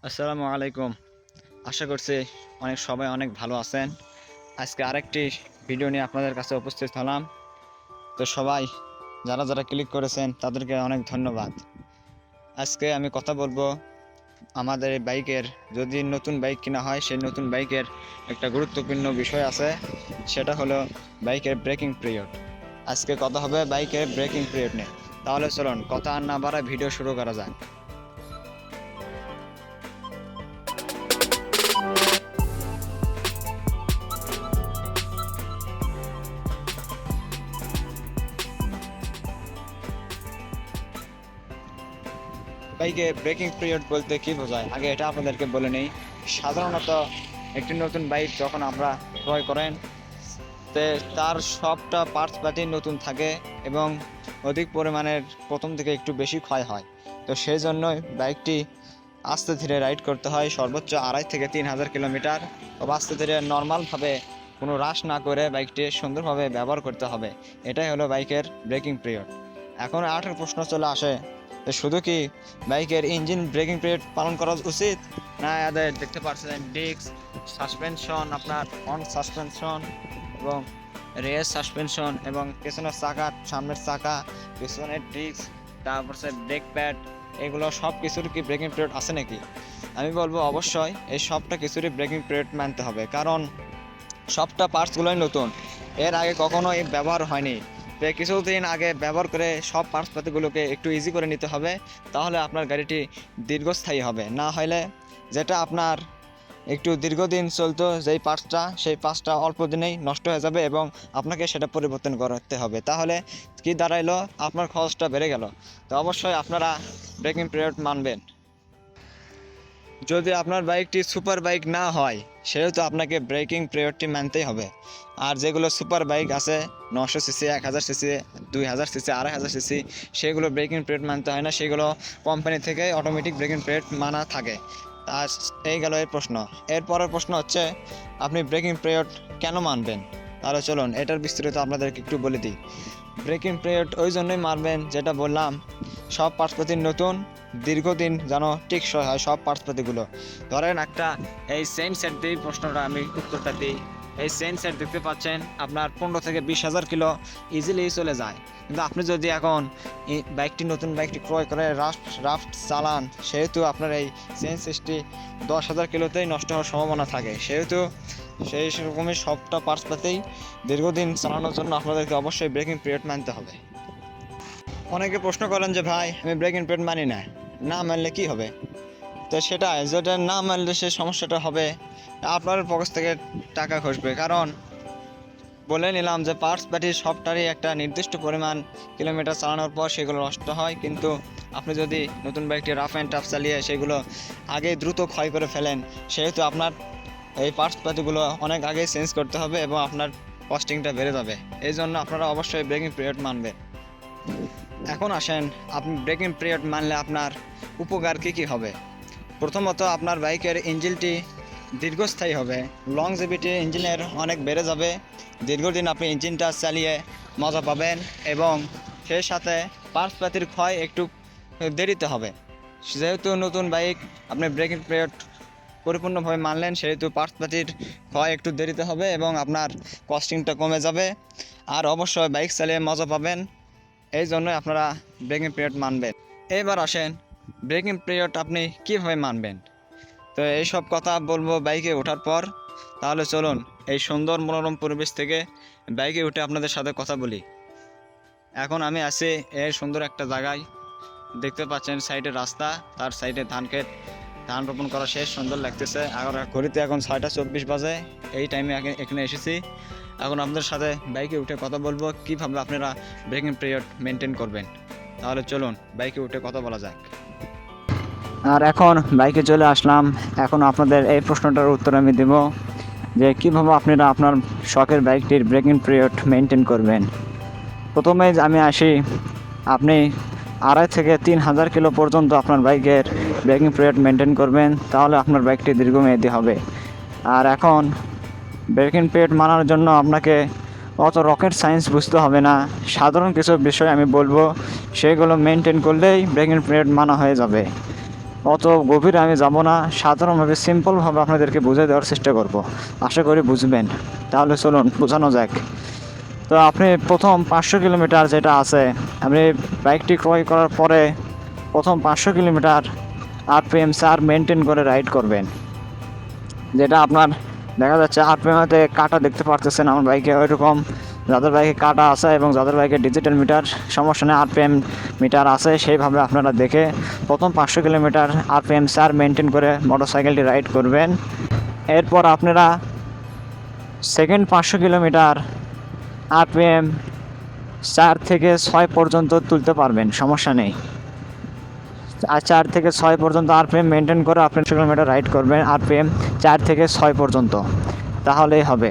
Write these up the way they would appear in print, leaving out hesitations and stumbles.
আসসালামু আলাইকুম। আশা করছি সবাই অনেক ভালো আছেন। আজকে আরেকটি ভিডিও নিয়ে আপনাদের কাছে উপস্থিত হলাম। তো সবাই যারা যারা ক্লিক করেছেন তাদেরকে অনেক ধন্যবাদ। আজকে আমি কথা বলবো আমাদের এই বাইকের, যদি নতুন বাইক কেনা হয় সেই নতুন বাইকের একটা গুরুত্বপূর্ণ বিষয় আছে, সেটা হলো বাইকের ব্রেকিং পিরিয়ড। আজকে কথা হবে বাইকের ব্রেকিং পিরিয়ড নিয়ে। তাহলে চলুন কথা আর না বাড়ায় ভিডিও শুরু করা যাক। বাইকে ব্রেকিং পিরিয়ড বলতে কি বোঝায় আগে এটা আপনাদেরকে বলে নেই। সাধারণত একটি নতুন বাইক যখন আমরা ক্রয় করেন, তার সবটা পার্টস পাতি নতুন থাকে এবং অধিক পরিমাণের প্রথম থেকে একটু বেশি ক্ষয় হয়। তো সেই জন্যই বাইকটি আস্তে ধীরে রাইড করতে হয়, সর্বোচ্চ 2,500 থেকে 3,000 কিলোমিটার। আস্তে ধীরে নর্মালভাবে কোনো রাশ না করে বাইকটি সুন্দরভাবে ব্যবহার করতে হবে। এটাই হলো বাইকের ব্রেকিং পিরিয়ড। এখন আরেকটা প্রশ্ন চলে আসে, তো শুধু কি বাইকের ইঞ্জিন ব্রেকিং পিরিয়ড পালন করা উচিত, না এদের দেখতে পাচ্ছেন ডিস্ক, সাসপেনশন, আপনার ফ্রন্ট সাসপেনশন এবং রেয়ার সাসপেনশন এবং পেছনের চাকা, সামনের চাকা, পেছনের ডিস্ক, তারপর ব্রেক প্যাড, এগুলো সব কিছুর কি ব্রেকিং পিরিয়ড আছে নাকি? আমি বলবো অবশ্যই এই সবটা কিছুরই ব্রেকিং পিরিয়ড মানতে হবে, কারণ সবটা পার্টসগুলোই নতুন, এর আগে কখনোই ব্যবহার হয়নি। তো কিছুদিন আগে ব্যবহার করে সব পার্টসপাতিগুলোকে একটু ইজি করে নিতে হবে, তাহলে আপনার গাড়িটি দীর্ঘস্থায়ী হবে। না হলে যেটা আপনার একটু দীর্ঘদিন চলতো যেই পার্টসটা, সেই পার্টসটা অল্প দিনেই নষ্ট হয়ে যাবে এবং আপনাকে সেটা পরিবর্তন করতে হবে। তাহলে কি দাঁড়াইলো, আপনার খরচটা বেড়ে গেল। তো অবশ্যই আপনারা ব্রেকিং পিরিয়ড মানবেন। যদি আপনার বাইকটি সুপার বাইক না হয় সেহেতু আপনাকে ব্রেকিং পিরিয়ডটি মানতেই হবে। আর যেগুলো সুপার বাইক আছে 900 সিসি, 1000 সিসি, 2000 সিসি, 2500 সিসি, সেগুলো ব্রেকিং পিরিয়ড মানতে হয় না, সেগুলো কোম্পানি থেকে অটোমেটিক ব্রেকিং পিরিয়ড মানা থাকে। আর এই গেল এর প্রশ্ন। এরপরের প্রশ্ন হচ্ছে আপনি ব্রেকিং পিরিয়ড কেন মানবেন? তাহলে চলুন এটার বিস্তারিত আপনাদেরকে একটু বলে দিই। ব্রেকিং পিরিয়ড ওই জন্যই মানবেন, যেটা বললাম, সব পার্টসপাতি নতুন, দীর্ঘদিন যেন টেকসই হয় সব পার্টসপাতিগুলো। ধরেন একটা এই চেইন সেট দিই, প্রশ্নটা আমি উত্তরটা দিই। এই চেইন সেট দেখতে পাচ্ছেন আপনার 15,000 থেকে 20,000 কিলো ইজিলি চলে যায়, কিন্তু আপনি যদি এখন বাইকটি নতুন বাইকটি ক্রয় করে রাফট চালান, সেহেতু আপনার এই চেইন সেটটি 10,000 কিলোতেই নষ্ট হওয়ার সম্ভাবনা থাকে। সেহেতু সেই রকমই সবটা পার্টসপাতেই দীর্ঘদিন চালানোর জন্য আপনাদেরকে অবশ্যই ব্রেকিং পিরিয়ড মানতে হবে। অনেকে প্রশ্ন করেন যে ভাই আমি ব্রেকিং পিরিয়ড মানি না, না মানলে কি হবে? তো সেটা যেটা না মানলে সে সমস্যাটা হবে আপনার পকেট থেকে টাকা খসবে, কারণ বলে নিলাম যে পার্টস পার্টি সবটারই একটা নির্দিষ্ট পরিমাণ কিলোমিটার চালানোর পর সেগুলো নষ্ট হয়। কিন্তু আপনি যদি নতুন বাইকটি রাফ অ্যান্ড টাফ চালিয়ে সেগুলো আগে দ্রুত ক্ষয় করে ফেলেন, সেহেতু আপনার এই পার্টস পাতিগুলো অনেক আগেই চেঞ্জ করতে হবে এবং আপনার কস্টিংটা বেড়ে যাবে। এই জন্য আপনারা অবশ্যই ব্রেকিং পিরিয়ড মানবেন। এখন আসেন, আপনি ব্রেকিং পিরিয়ড মানলে আপনার উপকার কী কী হবে। প্রথমত আপনার বাইকের ইঞ্জিনটি দীর্ঘস্থায়ী হবে, লংজিভিটি ইঞ্জিনের অনেক বেড়ে যাবে। দীর্ঘদিন আপনি ইঞ্জিনটা চালিয়ে মজা পাবেন এবং সেই সাথে পার্টসপাতির ক্ষয় একটু দেরিতে হবে। যেহেতু নতুন বাইক আপনি ব্রেকিং পিরিয়ড পরিপূর্ণভাবে মানলেন, সেহেতু পার্টসপাতির ক্ষয় একটু দেরিতে হবে এবং আপনার কস্টিংটা কমে যাবে। আর অবশ্যই বাইক চালিয়ে মজা পাবেন, এই জন্যই আপনারা ব্রেকিং পিরিয়ড মানবেন। এবার আসেন ব্রেকিং পিরিয়ড আপনি কীভাবে মানবেন। তো এইসব কথা বলবো বাইকে ওঠার পর। তাহলে চলুন এই সুন্দর মনোরম পরিবেশ থেকে বাইকে উঠে আপনাদের সাথে কথা বলি। এখন আমি আছি এর সুন্দর একটা জায়গায়, দেখতে পাচ্ছেন সাইডে রাস্তা, তার সাইডে ধান ক্ষেত, ধান রোপণ করা শেষ, সুন্দর লাগতেছে। আর ঘড়িতে এখন 6টা 24 বাজে, এই টাইমে এখানে এসেছি। এখন আপনাদের সাথে বাইকে উঠে কথা বলবো কীভাবে আপনারা ব্রেকিং পিরিয়ড মেনটেন করবেন। তাহলে চলুন বাইকে উঠে কথা বলা যাক। আর এখন বাইকে চলে আসলাম। এখন আপনাদের এই প্রশ্নটার উত্তর আমি দেব যে কীভাবে আপনারা আপনার শখের বাইকটির ব্রেকিং পিরিয়ড মেনটেন করবেন। প্রথমে আমি আসি, আপনি 2,500 থেকে 3,000 কিলো পর্যন্ত আপনার বাইকের ব্রেকিং পিরিয়ড মেনটেন করবেন, তাহলে আপনার বাইকটি দীর্ঘমেয়াদী হবে। আর এখন ব্রেকিং পিরিয়ড মানার জন্য আপনাকে অত রকেট সায়েন্স বুঝতে হবে না, সাধারণ কিছু বিষয় আমি বলবো, সেগুলো মেনটেন করলেই ব্রেকিং পিরিয়ড মানা হয়ে যাবে। অত গভীরে আমি যাব না, সাধারণভাবে সিম্পলভাবে আপনাদেরকে বুঝিয়ে দেওয়ার চেষ্টা করব। আশা করি বুঝবেন। তাহলে চলুন বোঝানো যাক। তো আপনি প্রথম 500 কিলোমিটার যেটা আছে, আপনি বাইকটি ক্রয় করার পরে প্রথম 500 কিলোমিটার আরপিএম 4 মেনটেন করে রাইড করবেন। যেটা আপনার দেখা যাচ্ছে আরপিএমতে কাটা দেখতে পারতেছেন আমার বাইকে, ওইরকম যাদের বাইকে কাটা আছে এবং যাদের বাইকে ডিজিটাল মিটার সমস্যা নেই, আরপিএম মিটার আছে, সেইভাবে আপনারা দেখে প্রথম 500 কিলোমিটার আরপিএম 4 মেনটেন করে মোটরসাইকেলটি রাইড করবেন। এরপর আপনারা সেকেন্ড 500 কিলোমিটার আরপিএম 4 থেকে 6 পর্যন্ত তুলতে পারবেন, সমস্যা নেই। আর 4 থেকে 6 পর্যন্ত আরপিএম মেনটেন করে আপনি কিলোমিটার রাইড করবেন আরপিএম 4 থেকে 6 পর্যন্ত, তাহলেই হবে।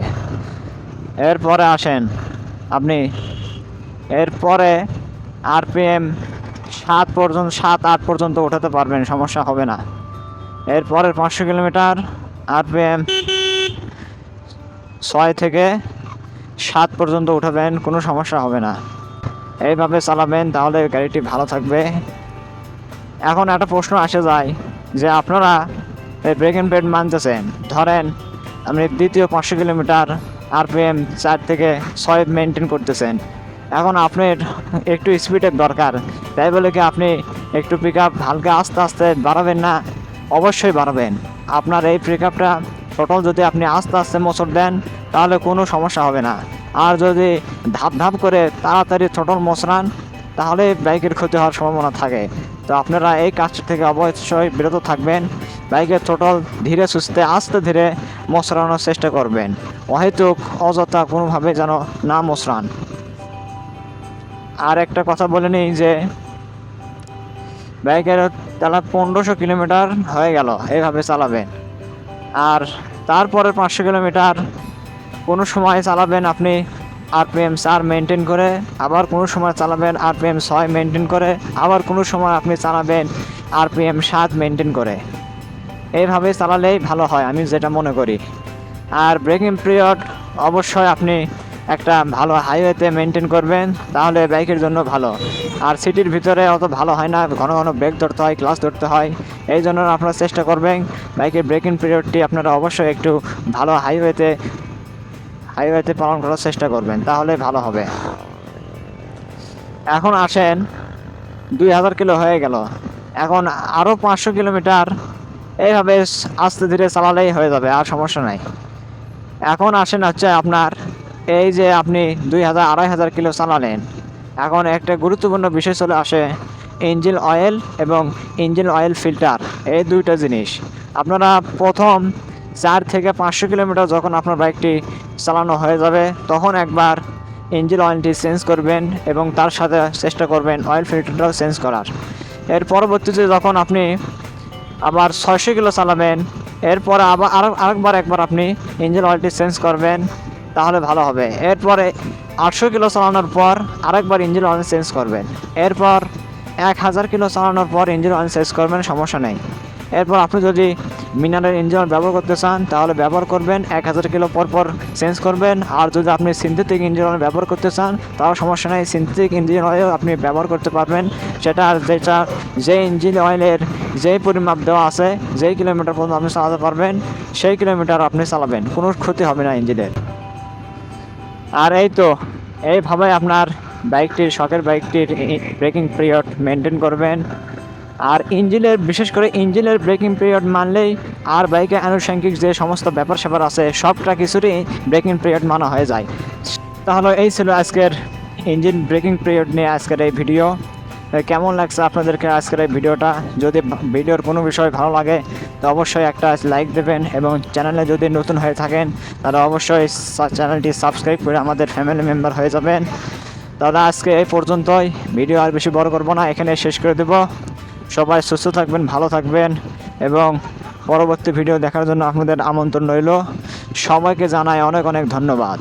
এরপরে আসেন আপনি, এরপরে আরপিএম 7 পর্যন্ত 7-8 পর্যন্ত ওঠাতে পারবেন, সমস্যা হবে না। এরপরের 500 কিলোমিটার আরপিএম 6 থেকে 7 পর্যন্ত উঠাবেন, কোনো সমস্যা হবে না। এইভাবে চালাবেন, তাহলে গাড়িটি ভালো থাকবে। এখন একটা প্রশ্ন আসে যায় যে আপনারা এই ব্রেক অ্যান্ড পেড মানতেছেন, ধরেন আপনি দ্বিতীয় 500 কিলোমিটার আরপিএম 4 থেকে 6 মেনটেন করতেছেন, এখন আপনার একটু স্পিডের দরকার, তাই বলে কি আপনি একটু পিক আপ হালকা আস্তে আস্তে বাড়াবেন না? অবশ্যই বাড়াবেন। আপনার এই পিক আপটা টোটাল যদি আপনি আস্তে আস্তে মোচড় দেন তাহলে কোনো সমস্যা হবে না। আর যদি ধাপ ধাপ করে তাড়াতাড়ি টোটাল মোচড়ান তাহলে বাইকের ক্ষতি হওয়ার সম্ভাবনা থাকে। তো আপনারা এই কাজটা থেকে অবশ্যই বিরত থাকবেন। বাইকের টোটাল ধীরে সুস্থে আস্তে ধীরে মোচড়ানোর চেষ্টা করবেন, অহেতুক অযথা কোনোভাবে যেন না মোচড়ান। আর একটা কথা বলে নিই যে বাইকের তাহলে 1500 কিলোমিটার হয়ে গেল, এইভাবে চালাবেন। আর তারপরে 500 কিলোমিটার কোনো সময় চালাবেন আপনি আরপিএম 4 মেনটেন করে, আবার কোনো সময় চালাবেন আরপিএম 6 মেনটেন করে, আবার কোনো সময় আপনি চালাবেন আরপিএম 7 মেনটেন করে। এইভাবে চালালেই ভালো হয় আমি যেটা মনে করি। আর ব্রেকিং পিরিয়ড অবশ্যই আপনি একটা ভালো হাইওয়েতে মেনটেন করবেন, তাহলে বাইকের জন্য ভালো। আর সিটির ভিতরে অত ভালো হয় না, ঘন ঘন ব্রেক ধরতে হয়, ক্লাচ ধরতে হয়। এই জন্য আপনারা চেষ্টা করবেন বাইকের ব্রেকিং পিরিয়ডটি আপনারা অবশ্যই একটু ভালো হাইওয়েতে পালন করার চেষ্টা করবেন, তাহলে ভালো হবে। এখন আসেন 2000 কিলো হয়ে গেল, এখন আরও 500 কিলোমিটার এইভাবে আস্তে ধীরে চালালেই হয়ে যাবে, আর সমস্যা নাই। এখন আসেন হচ্ছে আপনার এই যে আপনি 2000-2500 কিলো চালালেন, এখন একটা গুরুত্বপূর্ণ বিষয় চলে আসে ইঞ্জিন অয়েল এবং ইঞ্জিন অয়েল ফিল্টার, এই দুইটা জিনিস। আপনারা প্রথম 4 থেকে 500 কিলোমিটার যখন আপনার বাইকটি চালানো হয়ে যাবে তখন একবার ইঞ্জিন অয়েলটি চেঞ্জ করবেন এবং তার সাথে চেষ্টা করবেন অয়েল ফিল্টারটাও চেঞ্জ করার। এর পরবর্তীতে যখন আপনি আবার 600 কিলো চালাবেন, এরপরে আবার একবার আপনি ইঞ্জিন অয়েলটি চেঞ্জ করবেন, তাহলে ভালো হবে। এরপরে 800 কিলো চালানোর পর আরেকবার ইঞ্জিন অয়েল চেঞ্জ করবেন। এরপর 1000 কিলো চালানোর পর ইঞ্জিন অয়েল চেঞ্জ করবেন, সমস্যা নেই। এরপর আপনি যদি মিনারেল ইঞ্জিন অয়েল ব্যবহার করতে চান তাহলে ব্যবহার করবেন, 1000 কিলো পর চেঞ্জ করবেন। আর যদি আপনি সিনথেটিক ইঞ্জিন অয়েল ব্যবহার করতে চান তাও সমস্যা নেই, সিনথেটিক ইঞ্জিন অয়েল আপনি ব্যবহার করতে পারবেন। যে ইঞ্জিন অয়েলের যেই পরিমাপ দেওয়া আছে, যেই কিলোমিটার পর্যন্ত আপনি চালাতে পারবেন সেই কিলোমিটার আপনি চালাবেন, কোনো ক্ষতি হবে না ইঞ্জিনের। আর এই তো এইভাবে আপনার বাইকটির শখের বাইকটির ব্রেকিং পিরিয়ড মেনটেন করবেন। আর বিশেষ করে ইঞ্জিনের ব্রেকিং পিরিয়ড মানলেই আর বাইকে আনুষঙ্গিক যে সমস্ত ব্যাপার স্যাপার আছে সবটা কিছুরই ব্রেকিং পিরিয়ড মানা হয়ে যায়। তাহলে এই ছিল আজকের ইঞ্জিন ব্রেকিং পিরিয়ড নিয়ে আজকের এই ভিডিও। কেমন লাগছে আপনাদেরকে আজকের এই ভিডিওটা? যদি ভিডিওর কোনো বিষয় ভালো লাগে তো অবশ্যই একটা লাইক দেবেন এবং চ্যানেলে যদি নতুন হয়ে থাকেন তাহলে অবশ্যই চ্যানেলটি সাবস্ক্রাইব করে আমাদের ফ্যামিলি মেম্বার হয়ে যাবেন। তাহলে আজকে এই পর্যন্তই, ভিডিও আর বেশি বড় করব না, এখানে শেষ করে দেব। সবাই সুস্থ থাকবেন, ভালো থাকবেন এবং পরবর্তী ভিডিও দেখার জন্য আপনাদের আমন্ত্রণ রইল। সবাইকে জানাই অনেক অনেক ধন্যবাদ।